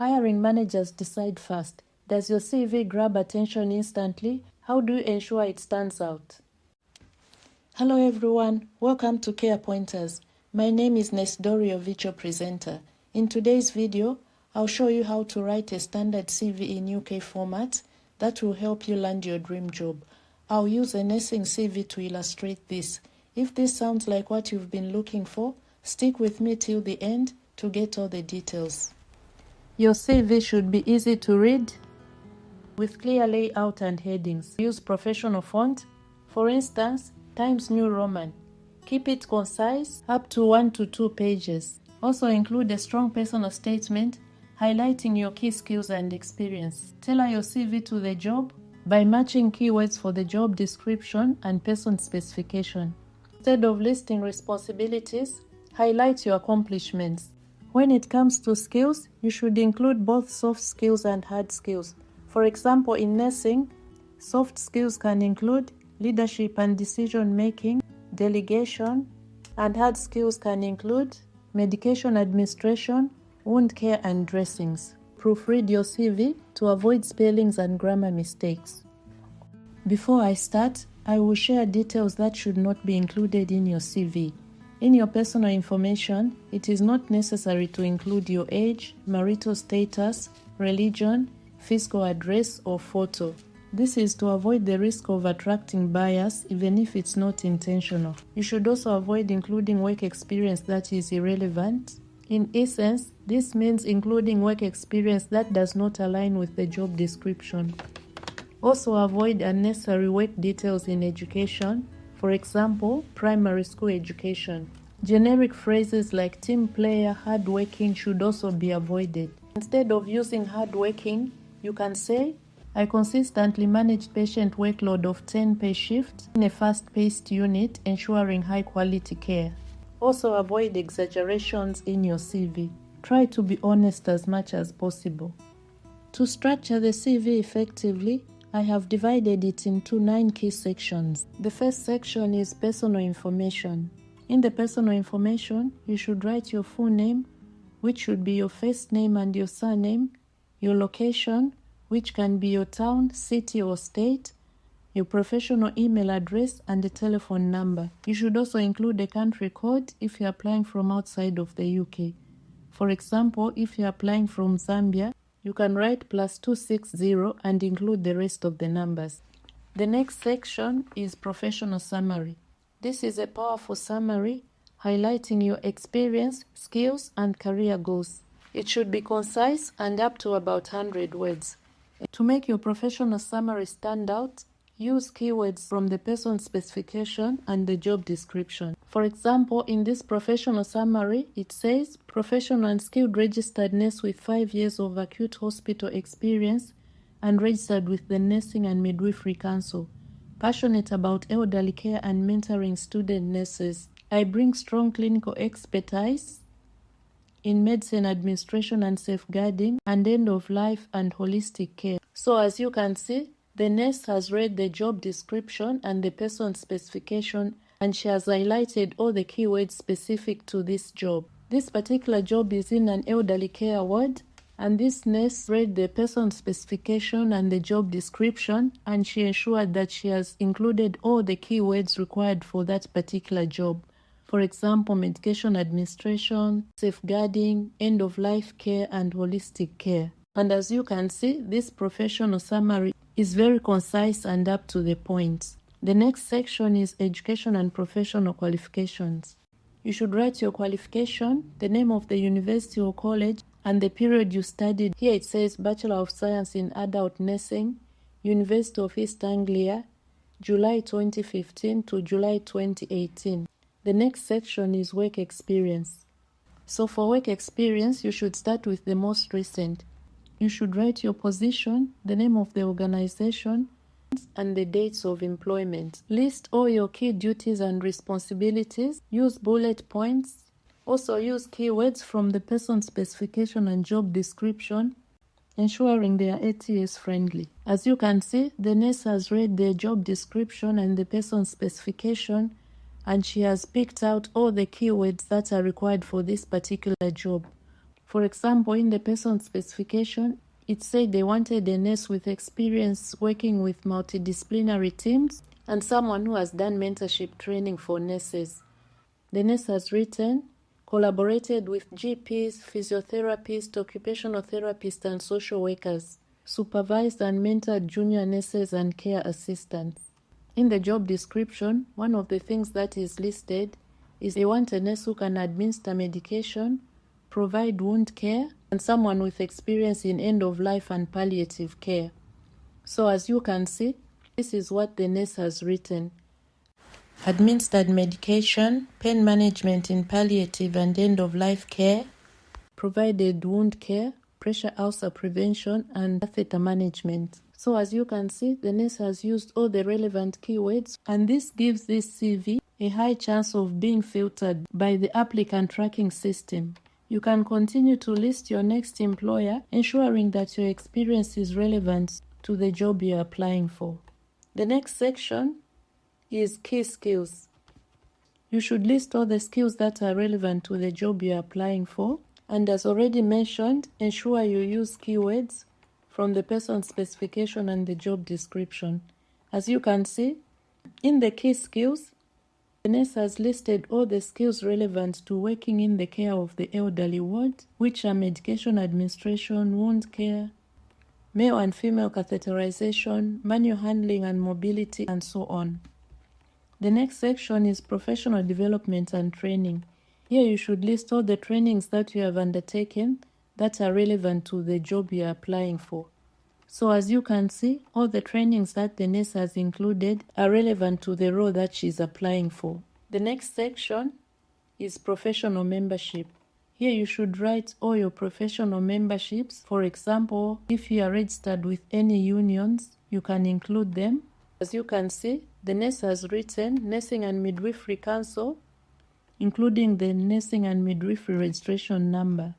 Hiring managers decide fast. Does your CV grab attention instantly? How do you ensure it stands out? Hello everyone, welcome to Care Pointers. My name is Nesdorio Vicho Presenter. In today's video, I'll show you how to write a standard CV in UK format that will help you land your dream job. I'll use a nursing CV to illustrate this. If this sounds like what you've been looking for, stick with me till the end to get all the details. Your CV should be easy to read with clear layout and headings. Use professional font, for instance, Times New Roman. Keep it concise, up to 1 to 2 pages. Also include a strong personal statement highlighting your key skills and experience. Tailor your CV to the job by matching keywords for the job description and person specification. Instead of listing responsibilities, highlight your accomplishments. When it comes to skills, you should include both soft skills and hard skills. For example, in nursing, soft skills can include leadership and decision-making, delegation, and hard skills can include medication administration, wound care, and dressings. Proofread your CV to avoid spellings and grammar mistakes. Before I start, I will share details that should not be included in your CV. In your personal information, it is not necessary to include your age, marital status, religion, physical address, or photo. This is to avoid the risk of attracting bias even if it's not intentional. You should also avoid including work experience that is irrelevant. In essence, this means including work experience that does not align with the job description. Also avoid unnecessary work details in education, for example, primary school education. Generic phrases like team player, hardworking should also be avoided. Instead of using hardworking, you can say, I consistently manage patient workload of 10 per shift in a fast-paced unit, ensuring high-quality care. Also avoid exaggerations in your CV. Try to be honest as much as possible. To structure the CV effectively, I have divided it into 9 key sections. The first section is personal information. In the personal information, you should write your full name, which should be your first name and your surname, your location, which can be your town, city, or state, your professional email address, and a telephone number. You should also include a country code if you're applying from outside of the UK. For example, if you're applying from Zambia, you can write +260 and include the rest of the numbers. The next section is professional summary. This is a powerful summary highlighting your experience, skills, and career goals. It should be concise and up to about 100 words. To make your professional summary stand out, use keywords from the person specification and the job description. For example, in this professional summary, it says, professional and skilled registered nurse with 5 years of acute hospital experience and registered with the Nursing and Midwifery Council. Passionate about elderly care and mentoring student nurses. I bring strong clinical expertise in medicine administration and safeguarding and end-of-life and holistic care. So as you can see, the nurse has read the job description and the person specification, and she has highlighted all the keywords specific to this job. This particular job is in an elderly care ward, and this nurse read the person specification and the job description, and she ensured that she has included all the keywords required for that particular job. For example, medication administration, safeguarding, end-of-life care, and holistic care. And as you can see, this professional summary is very concise and up to the point. The next section is education and professional qualifications. You should write your qualification, the name of the university or college, and the period you studied. Here it says Bachelor of Science in Adult Nursing, University of East Anglia, July 2015 to July 2018. The next section is work experience. So for work experience, you should start with the most recent. You should write your position, the name of the organization, and the dates of employment. List all your key duties and responsibilities. Use bullet points. Also use keywords from the person specification and job description, ensuring they are ATS friendly. As you can see, the nurse has read the job description and the person specification, and she has picked out all the keywords that are required for this particular job. For example, in the person specification, it said they wanted a nurse with experience working with multidisciplinary teams and someone who has done mentorship training for nurses. The nurse has written, collaborated with GPs, physiotherapists, occupational therapists, and social workers, supervised and mentored junior nurses and care assistants. In the job description, one of the things that is listed is they want a nurse who can administer medication, provide wound care, and someone with experience in end-of-life and palliative care. So as you can see, this is what the nurse has written. Administered medication, pain management in palliative and end-of-life care, provided wound care, pressure ulcer prevention, and catheter management. So as you can see, the nurse has used all the relevant keywords, and this gives this CV a high chance of being filtered by the applicant tracking system. You can continue to list your next employer, ensuring that your experience is relevant to the job you're applying for. The next section is key skills. You should list all the skills that are relevant to the job you're applying for. And as already mentioned, ensure you use keywords from the person specification and the job description. As you can see, in the key skills, the nurse has listed all the skills relevant to working in the care of the elderly ward, which are medication administration, wound care, male and female catheterization, manual handling and mobility, and so on. The next section is professional development and training. Here you should list all the trainings that you have undertaken that are relevant to the job you are applying for. So as you can see, all the trainings that the nurse has included are relevant to the role that she's applying for. The next section is professional membership. Here you should write all your professional memberships. For example, if you are registered with any unions, you can include them. As you can see, the nurse has written Nursing and Midwifery Council, including the Nursing and Midwifery registration number.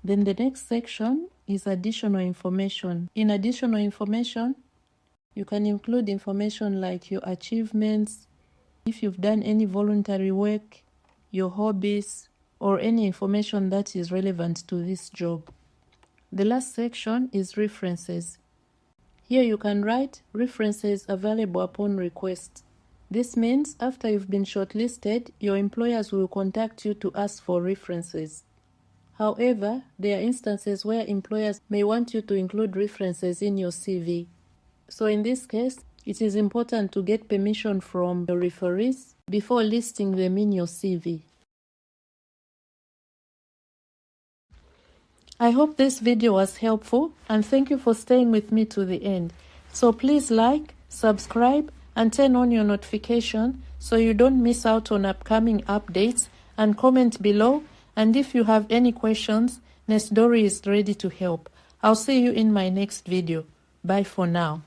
Then the next section is additional information. In additional information, you can include information like your achievements, if you've done any voluntary work, your hobbies, or any information that is relevant to this job. The last section is references. Here you can write references available upon request. This means after you've been shortlisted, your employers will contact you to ask for references. However, there are instances where employers may want you to include references in your CV. So in this case, it is important to get permission from your referees before listing them in your CV. I hope this video was helpful, and thank you for staying with me to the end. So please like, subscribe, and turn on your notification so you don't miss out on upcoming updates, and comment below. And if you have any questions, Nesdori is ready to help. I'll see you in my next video. Bye for now.